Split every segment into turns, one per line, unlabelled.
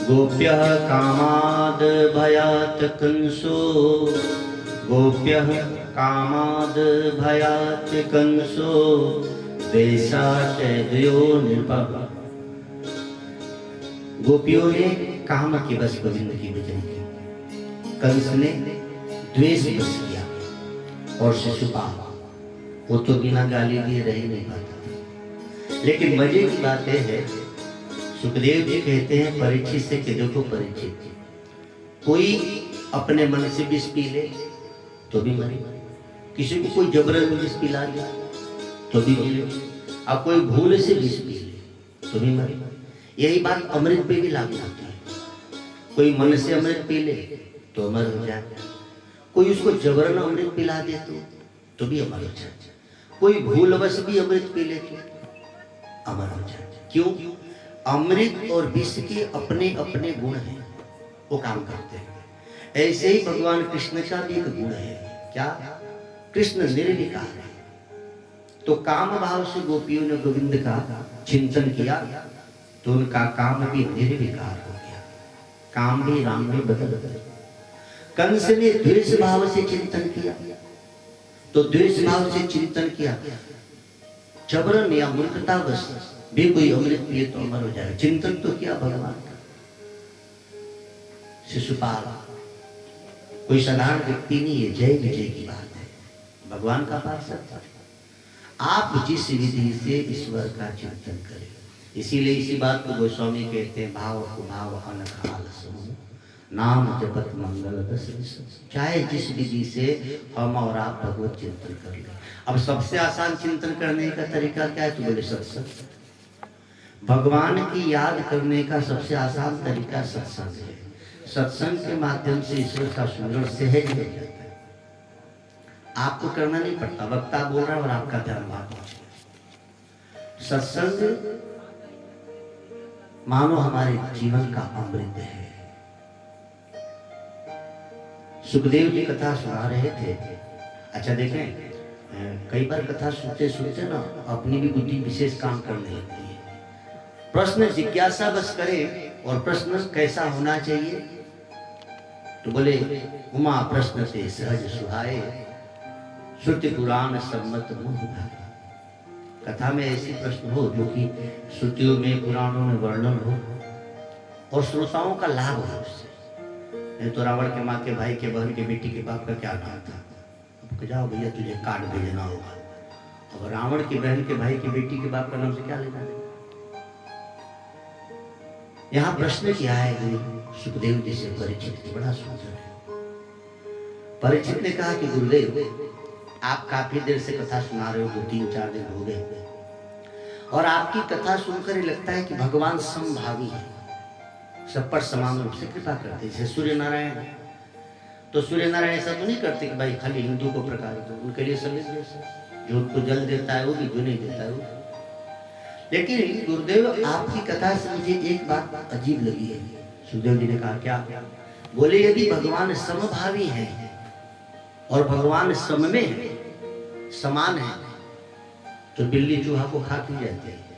गोप्यः कामाद् भयात् कंसो गोप्यः कामाद् भयात् कंसो द्वेषाशयो नृपः। गोपियों ने काम के बस गोविंद की भजन की, कंस ने द्वेष बस किया और शिशुपाल वो तो बिना गाली दिए रह ही नहीं पाता। लेकिन मजे की बात यह है, सुखदेव जी कहते हैं परीक्षित से कि देखो परीक्षित, कोई अपने मन से विष पी ले तो भी मरे, किसी को कोई जबरन विष पिला दिया तो भी मरे, अब कोई भूल से विष पी ले तो भी मरे। यही बात अमृत पे भी लागू होती है। कोई मन से अमृत पी ले तो अमर हो जाए, कोई उसको जबरन अमृत पिला दे तो भी अमर हो जाए, कोई भूलवश भी अमृत पी ले तो अमर हो जाए। क्यों? अमृत और विष के अपने अपने गुण हैं, वो काम करते हैं। ऐसे ही भगवान कृष्ण का भी एक गुण है, क्या? कृष्ण निर्विकार है। तो काम भाव से गोपियों ने गोविंद का चिंतन किया तो उनका काम भी निर्विकार हो गया, काम भी राम में बदल गए। कंस ने द्वेष भाव से चिंतन किया तो द्वेष भाव से चिंतन किया, जबरन या मूर्खतावश भी कोई अमृत पिए तो अमर हो जाएगा, चिंतन तो किया भगवान का। शिशुपाल कोई साधारण व्यक्ति नहीं है, जय विजय की बात है, भगवान का पार्षद था। आप जिस विधि से ईश्वर का चिंतन करें, इसीलिए इसी बात को गोस्वामी कहते हैं, भाव को भाव अनखाल समूह नाम जपत मंगल दस। चाहे जिस विधि से हम और आप भगवत चिंतन कर ले। अब सबसे आसान चिंतन करने का तरीका क्या है? तो बोले सत्संग। भगवान की याद करने का सबसे आसान तरीका सत्संग है। सत्संग के माध्यम से ईश्वर का सुमिरन सहज हो जाता है, आपको करना नहीं पड़ता, वक्ता बोल रहा है और आपका ध्यान वहां पहुंच गया। सत्संग मानो हमारे जीवन का अमृत है। सुखदेव जी कथा सुना रहे थे। अच्छा देखें, कई बार कथा सुनते सुनते ना अपनी भी बुद्धि विशेष काम करने लगती है। प्रश्न जिज्ञासा बस करें, और प्रश्न कैसा होना चाहिए? तो बोले उमा प्रश्न से सहज सुहाए, श्रुति पुराण सम्मत मुह भाए। कथा में ऐसे प्रश्न हो जो कि श्रुतियों में पुराणों में वर्णन हो और श्रोताओं का लाभ हो उससे। तो रावण के माँ के भाई के बहन के बेटी के बाप का क्या नाम था? अब जाओ भैया तुझे कार्ड भेजना होगा। अब रावण की बहन के भाई की बेटी के बाप का नाम से क्या लेना है? यहाँ प्रश्न किया है गुरु सुखदेव जी से परीक्षित, बड़ा सुंदर है। परीक्षित ने कहा कि गुरुदेव आप काफी देर से कथा सुना रहे हो, 2-3-4 दिन हो गए, और आपकी कथा सुनकर ही लगता है कि भगवान समभावी है, सब पर समान रूप से कृपा करते। जैसे सूर्य नारायण है, तो सूर्य नारायण ऐसा तो नहीं करते कि भाई खाली हिंदू को प्रकाशित हो, उनके लिए सब जैसे, जो उनको जल देता है वो भी, जो नहीं देता है वो। लेकिन गुरुदेव आपकी कथा से मुझे एक बात अजीब लगी है। सुखदेव जी ने कहा क्या? बोले यदि भगवान समभावी है और भगवान सम में है, समान है, तो बिल्ली चूहा को खा क्यों जाते हैं?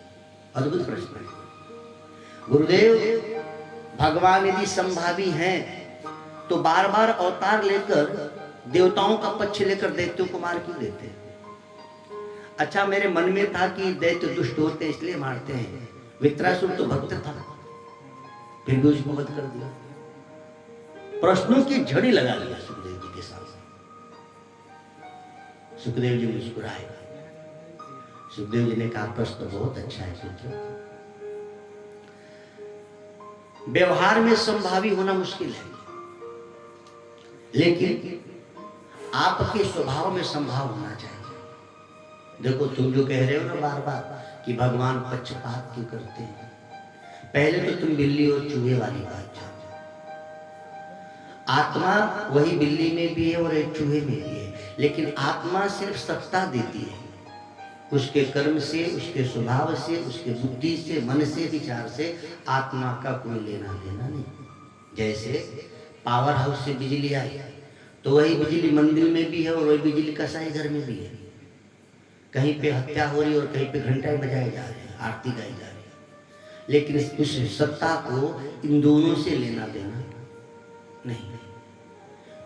अद्भुत प्रश्न है गुरुदेव। भगवान यदि समभावी हैं तो बार बार अवतार लेकर देवताओं का पक्ष लेकर दैत्यों को मार क्यों देते हैं? अच्छा मेरे मन में था कि दैत्य दुष्ट होते इसलिए मारते हैं, वित्रासुर तो भक्त था फिर भी उसको वध कर दिया। प्रश्नों की झड़ी लगा लिया सुखदेव जी के सामने। सुखदेव जी मुस्कुराए। सुखदेव जी ने कहा प्रश्न बहुत अच्छा है पुत्र, व्यवहार में संभावी होना मुश्किल है, लेकिन आपके स्वभाव में संभाव होना चाहिए। देखो तुम जो कह रहे हो ना बार बार कि भगवान पक्षपात क्यों करते हैं, पहले तो तुम बिल्ली और चूहे वाली बात जानो। आत्मा वही बिल्ली में भी है और एक चूहे में भी है, लेकिन आत्मा सिर्फ सत्ता देती है, उसके कर्म से, उसके स्वभाव से, उसके बुद्धि से, मन से, विचार से आत्मा का कोई लेना देना नहीं। जैसे पावर हाउस से बिजली आई तो वही बिजली मंदिर में भी है और वही बिजली कसाई घर में भी है। कहीं पे हत्या हो रही है और कहीं पे घंटा बजाए जा रहे हैं, आरती गाई जा रही है। लेकिन उस सत्ता को इन दोनों से लेना देना नहीं।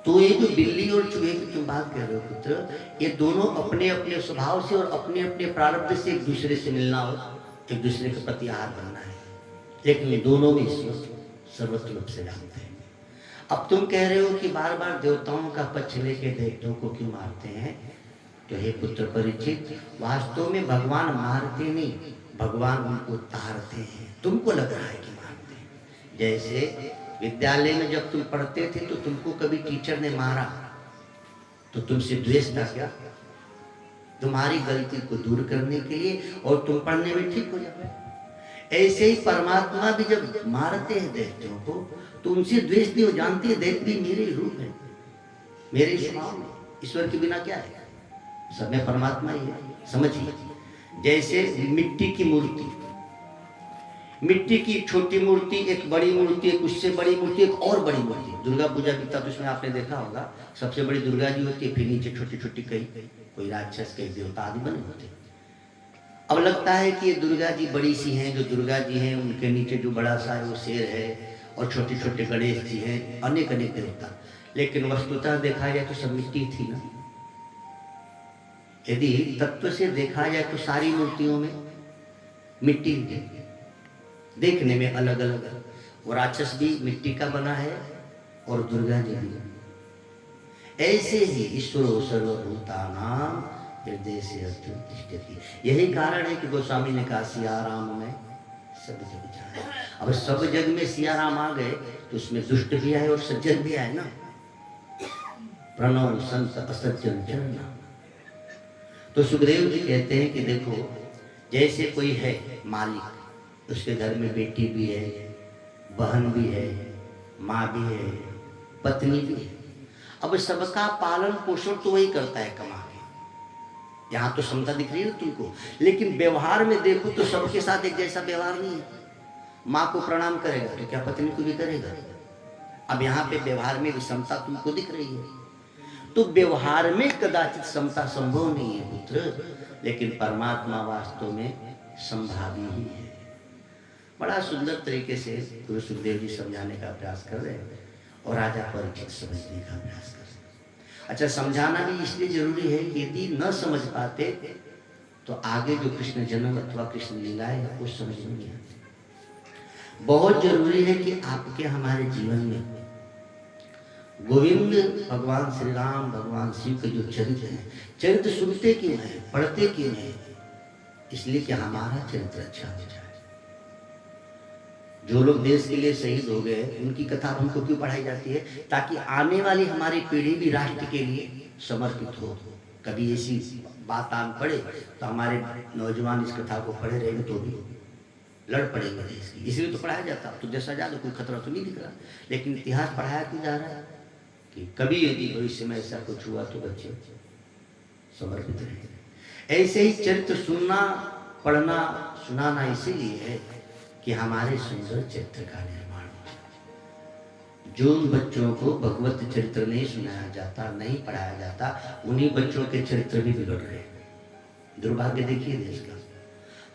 तो ये जो बिल्ली और चूहे की तुम बात कर रहे हो पुत्र, ये दोनों अपने अपने स्वभाव से और अपने अपने प्रारब्ध से एक दूसरे से मिलना और एक दूसरे के प्रति आहार बनना है, लेकिन दोनों में ईश्वर सर्वत्र रूप से जानते हैं। अब तुम कह रहे हो कि बार बार देवताओं का पक्ष लेके दैत्यों को क्यों मारते हैं? तो हे पुत्र परीक्षित, वास्तव में भगवान मारते नहीं, भगवान उनको तारते हैं। तुमको लग रहा है कि मारते हैं। जैसे विद्यालय में जब तुम पढ़ते थे तो तुमको कभी टीचर ने मारा तो तुमसे द्वेष था क्या? तुम्हारी गलती को दूर करने के लिए और तुम पढ़ने में ठीक हो जाओ। ऐसे ही परमात्मा भी जब मारते हैं दैत्यों को तो उनसे द्वेष नहीं हो, जानते हैं दैत्य भी मेरे रूप है, मेरे स्वभाव में। ईश्वर के बिना क्या है? सब में परमात्मा ही है। समझिए, जैसे मिट्टी की मूर्ति, मिट्टी की छोटी मूर्ति, एक बड़ी मूर्ति, एक उससे बड़ी मूर्ति, एक और बड़ी मूर्ति। दुर्गा पूजा बीता तो उसमें आपने देखा होगा, सबसे बड़ी दुर्गा जी होती है, फिर नीचे छोटी छोटी कई कोई राक्षस, कई देवता आदि बने होते हैं। अब लगता है कि ये दुर्गा जी बड़ी सी हैं, जो दुर्गा जी हैं उनके नीचे जो बड़ा सा है वो शेर है और छोटे छोटे गणेश जी हैं, अनेक अनेक देवता। लेकिन वस्तुतः देखा जाए तो सब मिट्टी थी ना। यदि तत्व से देखा जाए तो सारी मूर्तियों में मिट्टी है, देखने में अलग अलग है। वो राक्षस भी मिट्टी का बना है और दुर्गा जी भी। ऐसे ही ईश्वरो सर्वभूतानां हृदय से तिष्ठति। यही कारण है कि गोस्वामी ने कहा सिया राम में सब जग जाए। अब सब जग में सिया राम आ गए तो उसमें दुष्ट भी आए और सज्जन भी आए ना। प्रणव संत असज्जन चरना। तो सुखदेव जी कहते हैं कि देखो, जैसे कोई है मालिक, उसके घर में बेटी भी है, बहन भी है, माँ भी है, पत्नी भी है। अब सबका पालन पोषण तो वही करता है कमा के। यहाँ तो समता दिख रही है तुमको, लेकिन व्यवहार में देखो तो सबके साथ एक जैसा व्यवहार नहीं है। माँ को प्रणाम करेगा तो क्या पत्नी को भी करेगा? अब यहाँ पे व्यवहार में विषमता तुमको दिख रही है। तो व्यवहार में कदाचित समता संभव नहीं है पुत्र, लेकिन परमात्मा वास्तव में संभावी ही है। बड़ा सुंदर तरीके से गुरु सुखदेव जी समझाने का प्रयास कर रहे हैं और राजा परीक्षित समझने का प्रयास कर रहे हैं। अच्छा, समझाना भी इसलिए जरूरी है कि यदि न समझ पाते तो आगे जो कृष्ण जन्म अथवा कृष्ण लीला है वो समझ नहीं आती। बहुत जरूरी है कि आपके हमारे जीवन में गोविंद भगवान श्री राम, भगवान शिव के जो चरित्र हैं, चरित्र सुनते क्यों हैं, पढ़ते क्यों हैं? इसलिए कि हमारा चरित्र अच्छा हो जाए। जो लोग देश के लिए शहीद हो गए उनकी कथा हमको क्यों पढ़ाई जाती है? ताकि आने वाली हमारी पीढ़ी भी राष्ट्र के लिए समर्पित हो। कभी ऐसी बात आन पड़े तो हमारे नौजवान इस कथा को पढ़े रहेंगे तो भी लड़ पड़ेंगे देश की। इसलिए तो पढ़ाया जाता। तो जैसा जा कोई खतरा तो नहीं दिख रहा, लेकिन इतिहास पढ़ाया क्यों जा रहा है कि कभी यदि भविष्य में ऐसा कुछ हुआ तो बच्चे समर्पित रहेंगे। ऐसे ही चरित्र सुनना, पढ़ना, सुनाना इसीलिए है कि हमारे सुंदर चरित्र का निर्माण हो। जो बच्चों को भगवत चरित्र नहीं सुनाया जाता, नहीं पढ़ाया जाता, उन्हीं बच्चों के चरित्र भी बिगड़ रहे हैं। दुर्भाग्य देखिए देश का।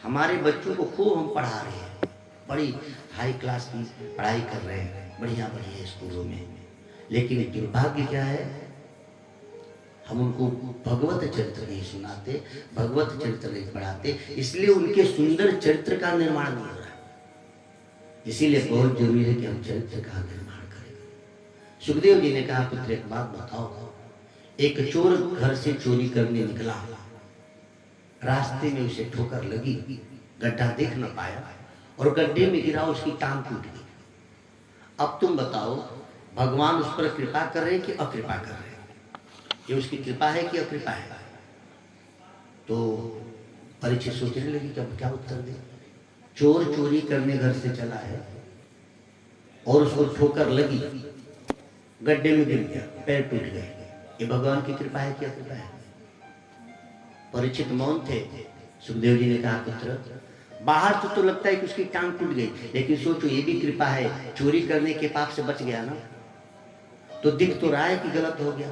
हमारे बच्चों को खूब हम पढ़ा रहे हैं, बड़ी हाई क्लास की पढ़ाई कर रहे हैं, बढ़िया बढ़िया स्कूलों में, लेकिन दुर्भाग्य क्या है, हम उनको भगवत चरित्र नहीं सुनाते, भगवत चरित्र नहीं पढ़ाते, इसलिए उनके सुंदर चरित्र का निर्माण नहीं हो रहा है। इसीलिए बहुत जरूरी है कि हम चरित्र का निर्माण करें। सुखदेव जी ने कहा, पुत्र एक बात बताओ, एक चोर घर से चोरी करने निकला, रास्ते में उसे ठोकर लगी, गड्ढा देख न पाया और गड्ढे में गिरा, उसकी टांग टूट गई। अब तुम बताओ, भगवान उस पर कृपा कर रहे हैं कि अकृपा कर रहे हैं? ये उसकी कृपा है कि अकृपा है? तो परीक्षित सोचने लगी कि अब क्या उत्तर दे। चोर चोरी करने घर से चला है और उसको ठोकर लगी, गड्ढे में गिर गया, पैर टूट गए, ये भगवान की कृपा है कि अकृपा है? परीक्षित मौन थे। सुखदेव जी ने कहा, पुत्र बाहर तो लगता है कि उसकी टांग टूट गई, लेकिन सोचो ये भी कृपा है, चोरी करने के पाप से बच गया ना। तो दिख तो रहा है कि गलत हो गया,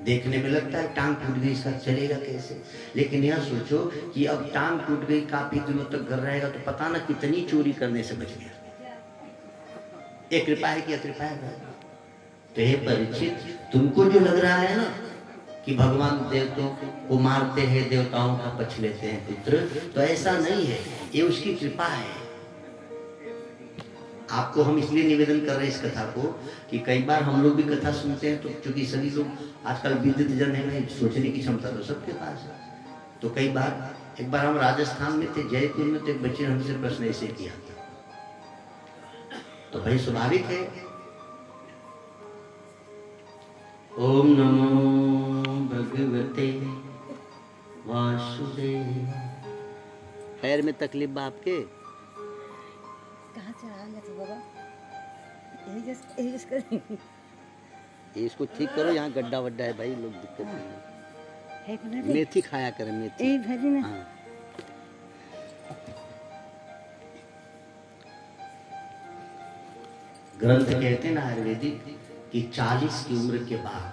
देखने में लगता है टांग टूट गई, इसका चलेगा कैसे, लेकिन यह सोचो कि अब टांग टूट गई, काफी दिनों तक घर रहेगा तो पता ना कितनी चोरी करने से बच गया। एक कृपा है कि अकृपा है। तो हे परीक्षित, तुमको जो लग रहा है ना कि भगवान देवताओं को मारते हैं, देवताओं का पक्ष लेते हैं पुत्र, तो ऐसा नहीं है, ये उसकी कृपा है। आपको हम इसलिए निवेदन कर रहे हैं इस कथा को कि कई बार हम लोग भी कथा सुनते हैं, तो क्योंकि सभी लोग आजकल विद्युत जन है, सोचने की क्षमता तो सबके पास है। तो कई बार, एक बार हम राजस्थान में थे, जयपुर में, तो एक बच्चे ने हमसे प्रश्न ऐसे किया था। तो भाई स्वाभाविक है, ओम नमो भगवते वासुदेव। पैर में तकलीफ बा आपके?
कहाँ चढ़ा गया था बाबा? यही जस करेंगे।
इसको ठीक करो, यहाँ गड्ढा वड्ढा है भाई, लोग दिक्कत नहीं है। मेथी खाया करें, मेथी।
भाजी ना।
हाँ। ग्रंथ कहते हैं ना आयुर्वेदिक कि 40 की उम्र के बाद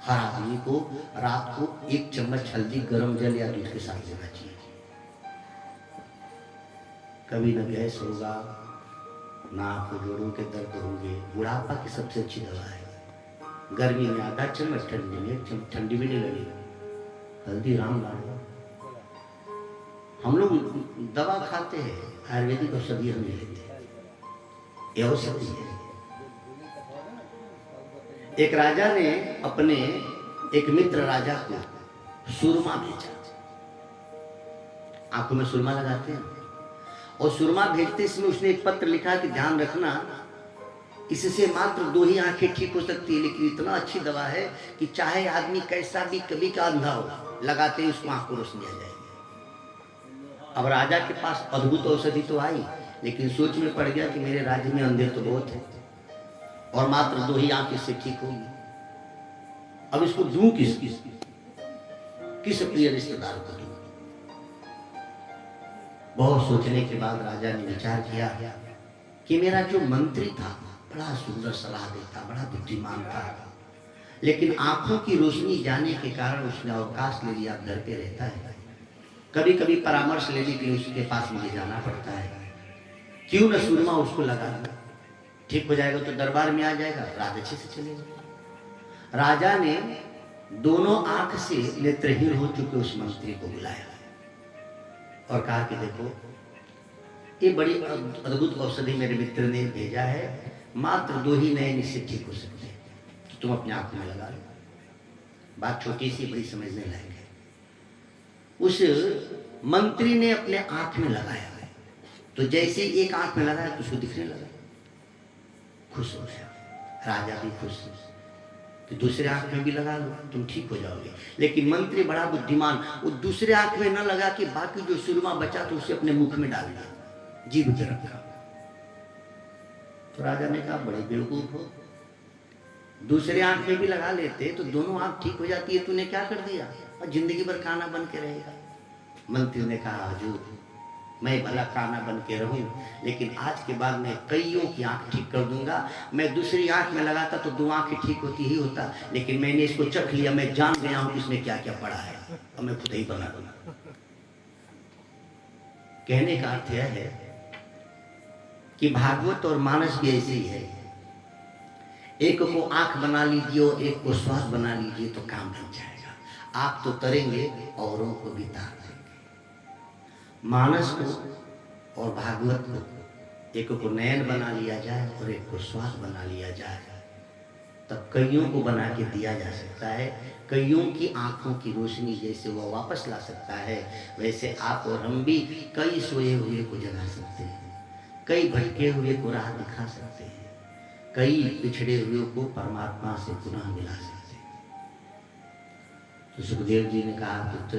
हर आदमी को रात को 1 चम्मच हल्दी गर्म जल या दूध के साथ लेना चाहिए। कभी न गैस होगा, ना आपको जोड़ों के दर्द होंगे। बुढ़ापा की सबसे अच्छी दवा है। गर्मी में आधा चम्मच, ठंडी में 1 चम्मच, ठंडी भी नहीं लगेगी। हल्दी राम लाल। हम लोग दवा खाते हैं, आयुर्वेदिक औषधि हम नहीं लेते, ये औषधि है। एक राजा ने अपने एक मित्र राजा को सुरमा भेजा। आंखों में सुरमा लगाते हैं, और सुरमा भेजते इसमें उसने एक पत्र लिखा कि ध्यान रखना, इससे मात्र 2 ही आंखें ठीक हो सकती है, लेकिन इतना अच्छी दवा है कि चाहे आदमी कैसा भी कभी का अंधा हो, लगाते ही उसको आंख को रोशनी आ जाएगी। अब राजा के पास अद्भुत औषधि तो आई, लेकिन सोच में पड़ गया कि मेरे राज्य में अंधे तो बहुत है और मात्र 2 ही आंख इससे ठीक होगी। अब इसको दूं किस प्रिय रिश्तेदार को दूं? बहुत सोचने के बाद राजा ने विचार किया कि मेरा जो मंत्री था बड़ा सुंदर सलाह देता, बड़ा बुद्धिमान था, लेकिन आंखों की रोशनी जाने के कारण उसने अवकाश ले लिया, घर पे रहता है। कभी कभी परामर्श लेने के लिए उसके पास मुझे जाना पड़ता है। क्यों न सुरमा उसको लगा दूं, ठीक हो जाएगा तो दरबार में आ जाएगा, राज अच्छे से चलेगा। राजा ने दोनों आंख से नेत्रहीन हो चुके उस मंत्री को बुलाया और कहा कि देखो, ये बड़ी अद्भुत औषधि मेरे मित्र ने भेजा है, मात्र 2 ही नयन इससे ठीक हो सकते हैं, तो तुम अपने आंख में लगा लो। बात छोटी सी, बड़ी समझने लायक है। उस मंत्री ने अपने आंख में लगाया, तो जैसे एक आंख में लगाया तो उसको दिखने लगा, खुश हो गया। राजा भी खुश, तो दूसरे आंख में भी लगा लो, तुम ठीक हो जाओगे। लेकिन मंत्री बड़ा बुद्धिमान, वो दूसरे आंख में न लगा कि बाकी जो सुरमा बचा तो उसे अपने मुख में डाल दिया, जीभ पे रखा। तो राजा ने कहा बड़े बेवकूफ हो, दूसरे आंख में भी लगा लेते तो दोनों आंख ठीक हो जाती है, तूने क्या कर दिया और जिंदगी भर काना बन के रहेगा। मंत्री ने कहा हुजूर, मैं भला काना बन के रहूं, लेकिन आज के बाद मैं कईयों की आंख ठीक कर दूंगा। मैं दूसरी आंख में लगाता तो 2 आंखें ठीक होती ही होता, लेकिन मैंने इसको चख लिया, मैं जान गया हूं कि इसमें क्या क्या पड़ा है, और मैं खुद ही बना दूंगा। कहने का अर्थ यह है कि भागवत और मानस भी ऐसे ही है। एक को आंख बना लीजिए और एक को श्वास बना लीजिए तो काम बन जाएगा। आप तो तरेंगे, औरों को भी तार देंगे। मानस को और भागवत को, एक को नयन बना लिया जाए और एक को श्वास बना लिया जाए, तब कईयों को बना के दिया जा सकता है। कईयों की आंखों की रोशनी जैसे वो वापस ला सकता है, वैसे आप और हम भी कई सोए हुए को जगा सकते हैं, कई भटके हुए को राह दिखा सकते हैं, कई पिछड़े हुए को परमात्मा से पुनः मिला सकते हैं। तो सुखदेव जी ने कहा पुत्र,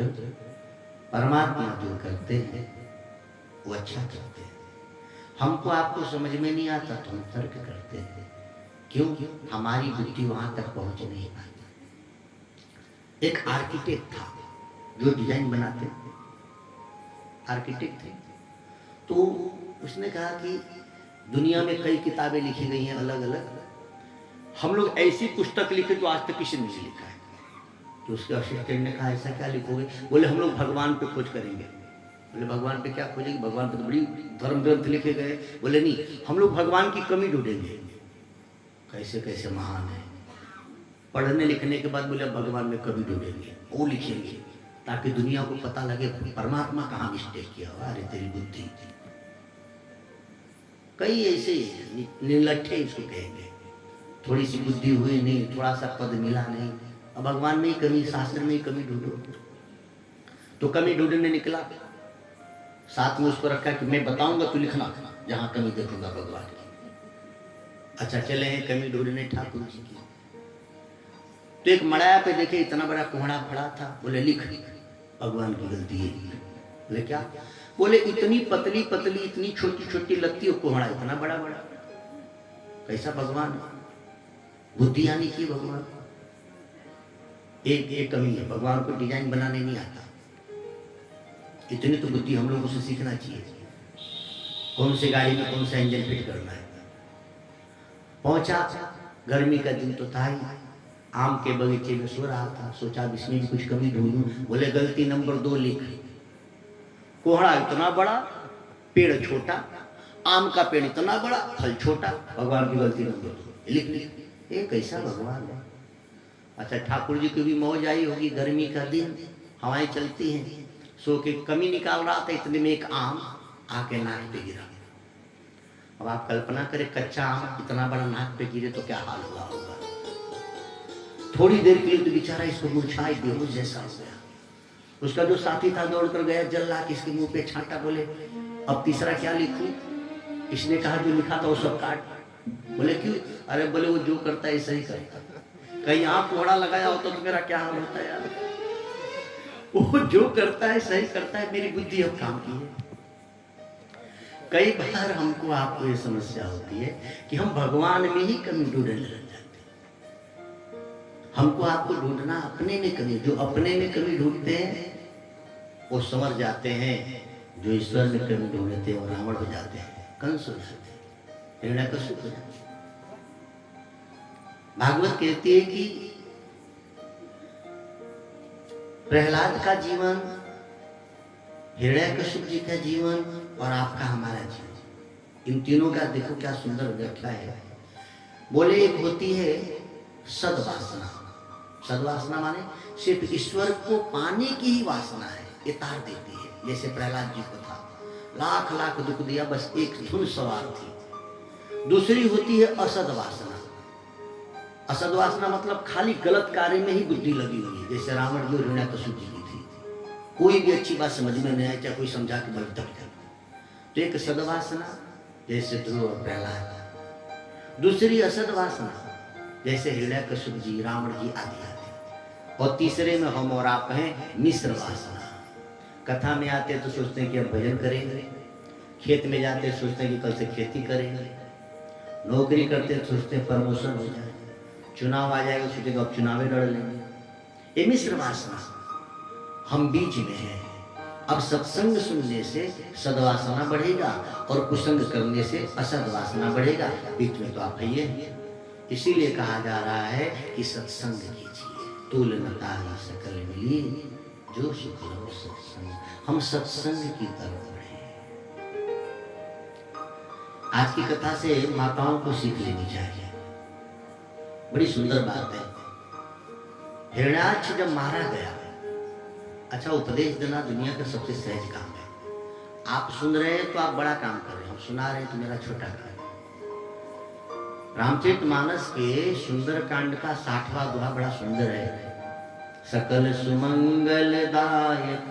परमात्मा जो करते हैं वो अच्छा करते हैं। हमको आपको समझ में नहीं आता तो हम तर्क करते हैं, क्यों? हमारी बुद्धि वहां तक पहुंच नहीं पाती। एक आर्किटेक्ट था जो डिजाइन बनाते थे, आर्किटेक्ट थे, तो उसने कहा कि दुनिया में कई किताबें लिखी गई हैं अलग अलग, हम लोग ऐसी पुस्तक लिखे तो आज तक किसी ने नहीं लिखा है। तो उसके असिस्टेंट ने कहा ऐसा क्या लिखोगे? बोले हम लोग भगवान पे खोज करेंगे। बोले भगवान पे क्या खोजेंगे? भगवान पे तो बड़ी धर्म ग्रंथ लिखे गए। बोले नहीं, हम लोग भगवान की कमी ढूंढेंगे। कैसे कैसे महान है। पढ़ने लिखने के बाद बोले अब भगवान में कमी ढूंढेंगे, वो लिखेंगे ताकि दुनिया को पता लगे परमात्मा कहाँ मिस्टेक किया हुआ। अरे तेरी बुद्धि। कई ऐसे निर्लठे इसको कहेंगे, थोड़ी सी बुद्धि हुई नहीं, थोड़ा सा पद मिला नहीं, अब भगवान में ही कमी, शास्त्र में ही कमी ढूंढो। तो कमी ढूंढने निकला, साथ में उसको रखा कि मैं बताऊंगा तू लिखना, जहां कमी देखूंगा भगवान की। अच्छा चले हैं कमी ढूंढने ठाकुर जी की। तो एक मड़ाया पे देखे इतना बड़ा कोहड़ा पड़ा था। बोले लिख, भगवान की गलती है। बोले क्या? बोले इतनी पतली पतली, इतनी छोटी छोटी लगती है कोहड़ा, इतना बड़ा बड़ा। कैसा भगवान? बुद्धि आनी चाहिए भगवान। एक कमी है, भगवान को डिजाइन बनाने नहीं आता। इतनी तो बुद्धि हम लोगों से सीखना चाहिए। कौन सी गाड़ी में कौन सा इंजन फिट करना है। पहुंचा, गर्मी का दिन तो था ही, आम के बगीचे में सो रहा था। सोचा इसमें भी कुछ कमी ढूंढूं। बोले गलती नंबर 2 लिख, कोहड़ा इतना बड़ा, पेड़ छोटा, आम का पेड़ इतना बड़ा, फल छोटा। भगवान की गलती नंबर 2 लिख लिख। ये कैसा भगवान है? अच्छा ठाकुर जी को भी मौज आई होगी, गर्मी का दिन, हवाएं चलती हैं, सो के कमी निकाल रहा था, इतने में एक आम आके नाक पे गिरा। अब आप कल्पना करें, कच्चा आम इतना बड़ा नाक पे गिरे तो क्या हाल हुआ होगा। थोड़ी देर के लिए तो बेचारा इसको मुरझाए बेहोश जैसा हो गया। उसका जो साथी था दौड़ कर गया, जल ला के इसके मुंह पे छांटा। बोले अब तीसरा क्या लिखूं? इसने कहा जो लिखा था वो सब काट। बोले क्यों? अरे बोले वो जो करता है सही करता। कहीं आप कोहड़ा लगाया हो तो मेरा क्या हाल होता है यार। वो जो करता है सही करता है, मेरी बुद्धि अब काम की है। कई बार हमको आपको ये समस्या होती है कि हम भगवान में ही कमी ढूंढने लग जाते हैं। हमको आपको ढूंढना अपने में कमी, जो अपने में कमी ढूंढते हैं वो समझ जाते हैं, जो ईश्वर में कमी ढूंढते हैं वो रावण हो जाते हैं, कंस हो जाते हैं, हिरण्यकशिप हो जाते हैं। भागवत कहती है कि प्रहलाद का जीवन, हिरण्यकशिप जी का जीवन और आपका हमारा जीवन, इन तीनों का देखो क्या सुंदर व्याख्या है। बोले एक होती है सद्वासना। सद्वासना माने सिर्फ ईश्वर को पाने की ही वासना है, ये तार देती है। जैसे प्रहलाद जी को था, लाख लाख दुख दिया, बस एक धुन सवार थी। दूसरी होती है असद्वासना। असद्वासना मतलब खाली गलत कार्य में ही बुद्धि लगी हुई है, जैसे रावण जी और हिरण्यकशिप जी की थी। कोई भी अच्छी बात समझ में नहीं आई, चाहे कोई समझा के बल तक कर। तो एक सद्वासना जैसे ध्रुव और प्रहलाद, दूसरी असद्वासना जैसे हिरण्यकशिप जी, रावण जी आदि आदि, और तीसरे में हम और आप हैं मिश्र वासना। कथा में आते तो सोचते हैं कि अब भजन करेंगे, खेत में जाते सोचते हैं कि कल से खेती करेंगे, नौकरी करते सोचते हैं प्रमोशन हो जाए, चुनाव आ जाएगा सोचेंगे अब चुनाव लड़ लेंगे। ये मिश्र वासना, हम बीच में हैं। अब सत्संग सुनने से सद्वासना बढ़ेगा और कुसंग करने से असद्वासना बढ़ेगा। बीच में तो आप हैं। इसीलिए कहा जा रहा है कि सत्संग कीजिए, तुलनता ही सकल मिली, जो सुख लो सत्संग। हम सत्संग की तरफ बढ़े। आज की कथा से माताओं को सीख लेनी चाहिए, बड़ी सुंदर बात है। हिरण्याक्ष जब मारा गया, अच्छा उपदेश देना दुनिया का सबसे सहज काम है। आप सुन रहे हैं तो आप बड़ा काम कर रहे हैं, हम सुना रहे हैं तो मेरा छोटा काम है। रामचरितमानस के सुंदर कांड का 60वां दोहा बड़ा सुंदर है। सकल सुमंगलदायक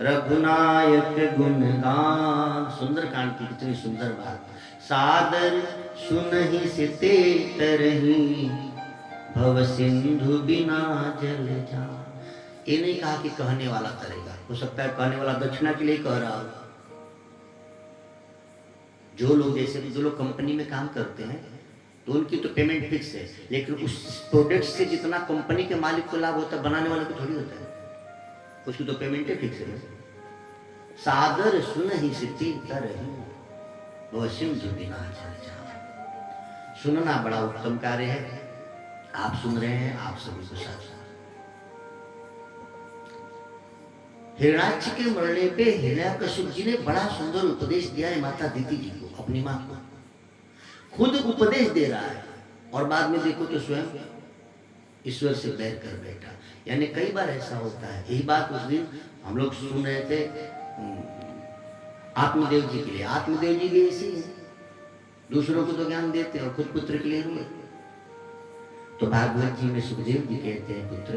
रघुनायक गुणगान। सुंदर कांड की कितनी सुंदर बात। सादर सुनहि से ते तरही, भव सिंधु बिना जल जा। ये नहीं कहा कि कहने वाला करेगा, हो सकता है कहने वाला दक्षिणा के लिए कह रहा हो। जो लोग जैसे जो लोग कंपनी में काम करते हैं तो उनकी तो पेमेंट फिक्स है, लेकिन उस प्रोडक्ट से जितना कंपनी के मालिक को लाभ होता है बनाने वाले को थोड़ी होता है, उसकी तो पेमेंट फिक्स है। सादर सुन ही सिद्धि तरही, वह सिंधु बिना जल जा। सुनना बड़ा उत्तम कार्य है। आप सुन रहे हैं, आप सभी को साथ साथ हिरण्याक्ष के मरने पे हिरण्यकशिपु जी ने बड़ा सुंदर उपदेश दिया है माता दीति जी को, अपनी मां को। खुद उपदेश दे रहा है और बाद में देखो तो स्वयं ईश्वर से बैर कर बैठा। यानी कई बार ऐसा होता है। यही बात उस दिन हम लोग सुन रहे थे आत्मदेव जी के लिए। आत्मदेव जी भी ऐसे ही दूसरों को तो ज्ञान देते और खुद पुत्र के लिए हुए। तो भागवत जी में सुखदेव जी कहते हैं, पुत्र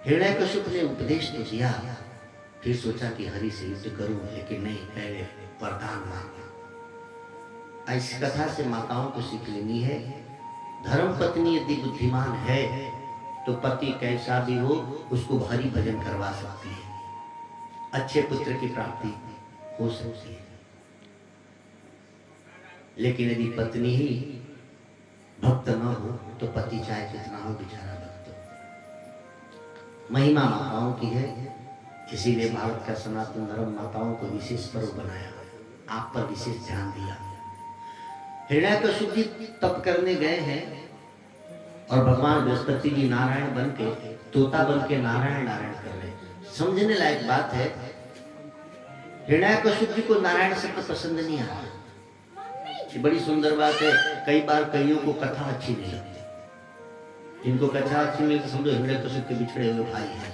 हिरण्यकशिपु ने उपदेश तो दिया, फिर सोचा कि हरि से युद्ध करूं, लेकिन नहीं, पहले वरदान मांगा। इस कथा से माताओं को सीख लेनी है, धर्म पत्नी यदि बुद्धिमान है तो पति कैसा भी हो उसको हरि भजन करवा सकती है, अच्छे पुत्र की प्राप्ति हो सकती है। लेकिन यदि पत्नी ही भक्त न हो तो पति चाहे कितना हो बेचारा भक्त। महिमा माताओं की है, इसीलिए भारत का सनातन धर्म माताओं को विशेष पर्व बनाया, आप पर विशेष ध्यान दिया। हिरण्यकशिपु जी तप करने गए हैं और भगवान बृहस्पति जी नारायण बन के, तोता बन के नारायण नारायण कर रहे हैं। समझने लायक बात है, हिरण्यकशिपु जी को नारायण शब्द पसंद नहीं आता। ये बड़ी सुंदर बात है। कई बार कईयों को कथा अच्छी नहीं लगती। जिनको कथा अच्छी नहीं लगती समझो हिरण्यकशिपु के बिछड़े हुए भाई हैं।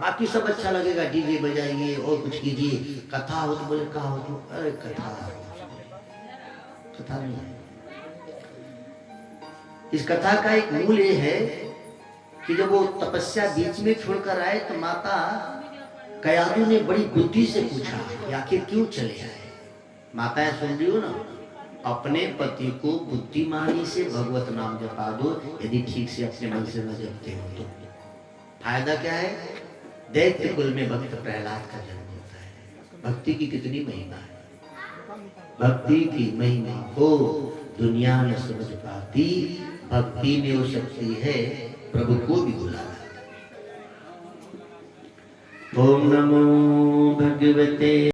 बाकी सब अच्छा लगेगा, डीजे बजाइए और कुछ कीजिए, कथा हो तो बोले कहा हो तो, अरे कथा नहीं है। इस कथा का एक मूल ये है कि जब वो तपस्या बीच में छोड़कर आए तो माता कयादु ने बड़ी बुद्धि से पूछा कि आखिर क्यों चले आए। माताएं सुन रही हो ना, अपने पति को बुद्धिमानी से भगवत नाम जपा दो, यदि ठीक से अपने मन से न जपते हो तो फायदा क्या है। दैत्य कुल में भक्त प्रहलाद का जन्म होता है। भक्ति की कितनी महिमा है, भक्ति की महिमा को दुनिया न समझ पाती, भक्ति में वो शक्ति है प्रभु को भी बुला लाता। ओम नमो भगवते